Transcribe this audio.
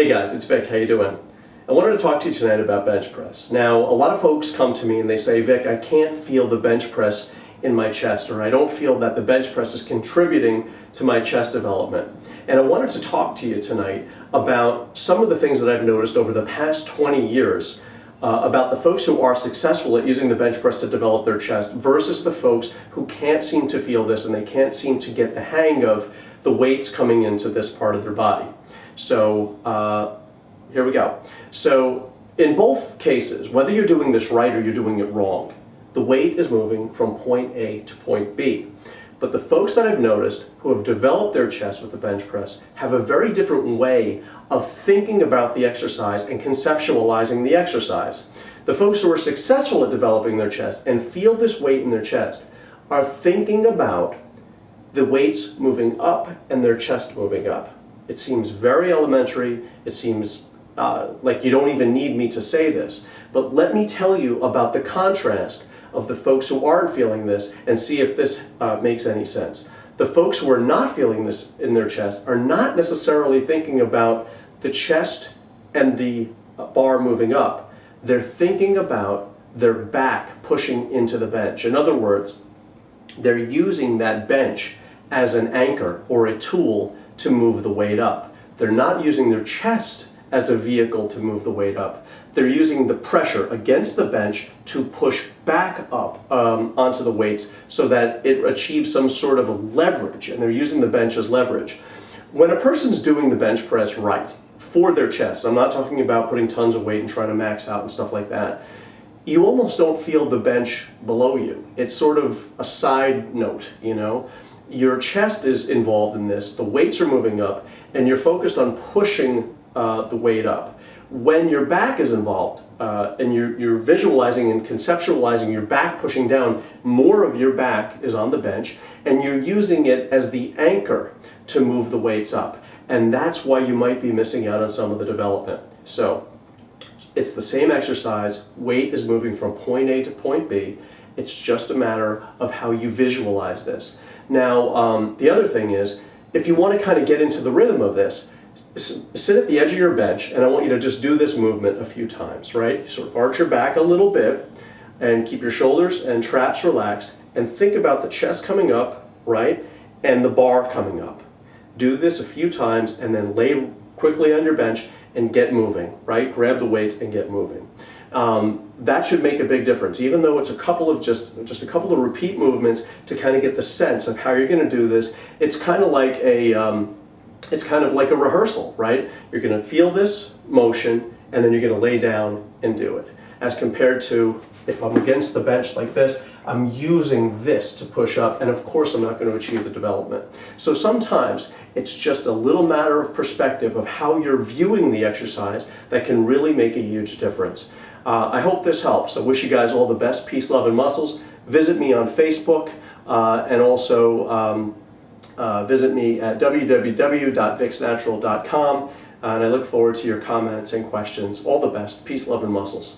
Hey guys, it's Vic. How you doing? I wanted to talk to you tonight about bench press. Now, a lot of folks come to me and they say, Vic, I can't feel the bench press in my chest, or I don't feel that the bench press is contributing to my chest development. And I wanted to talk to you tonight about some of the things that I've noticed over the past 20 years about the folks who are successful at using the bench press to develop their chest versus the folks who can't seem to feel this and they can't seem to get the hang of the weights coming into this part of their body. So here we go. So in both cases, whether you're doing this right or you're doing it wrong, the weight is moving from point A to point B. But the folks that I've noticed who have developed their chest with the bench press have a very different way of thinking about the exercise and conceptualizing the exercise. The folks who are successful at developing their chest and feel this weight in their chest are thinking about the weights moving up and their chest moving up. It seems very elementary. It seems like you don't even need me to say this. But let me tell you about the contrast of the folks who aren't feeling this and see if this makes any sense. The folks who are not feeling this in their chest are not necessarily thinking about the chest and the bar moving up. They're thinking about their back pushing into the bench. In other words, they're using that bench as an anchor or a tool to move the weight up. They're not using their chest as a vehicle to move the weight up. They're using the pressure against the bench to push back up onto the weights so that it achieves some sort of a leverage, and they're using the bench as leverage. When a person's doing the bench press right for their chest, I'm not talking about putting tons of weight and trying to max out and stuff like that, you almost don't feel the bench below you. It's sort of a side note, you know? Your chest is involved in this, the weights are moving up, and you're focused on pushing the weight up. When your back is involved and you're visualizing and conceptualizing your back pushing down, more of your back is on the bench and you're using it as the anchor to move the weights up. And that's why you might be missing out on some of the development. So it's the same exercise, weight is moving from point A to point B. It's just a matter of how you visualize this. Now, the other thing is, if you want to kind of get into the rhythm of this, sit at the edge of your bench, and I want you to just do this movement a few times, right? Sort of arch your back a little bit, and keep your shoulders and traps relaxed, and think about the chest coming up, right? And the bar coming up. Do this a few times, and then lay quickly on your bench and get moving, right? Grab the weights and get moving. That should make a big difference, even though it's a couple of just a couple of repeat movements to kind of get the sense of how you're going to do this. It's kind of like a rehearsal, right? You're going to feel this motion, and then you're going to lay down and do it. As compared to if I'm against the bench like this, I'm using this to push up, and of course I'm not going to achieve the development. So sometimes it's just a little matter of perspective of how you're viewing the exercise that can really make a huge difference. I hope this helps. I wish you guys all the best. Peace, love, and muscles. Visit me on Facebook, and also visit me at www.vicsnatural.com, and I look forward to your comments and questions. All the best. Peace, love, and muscles.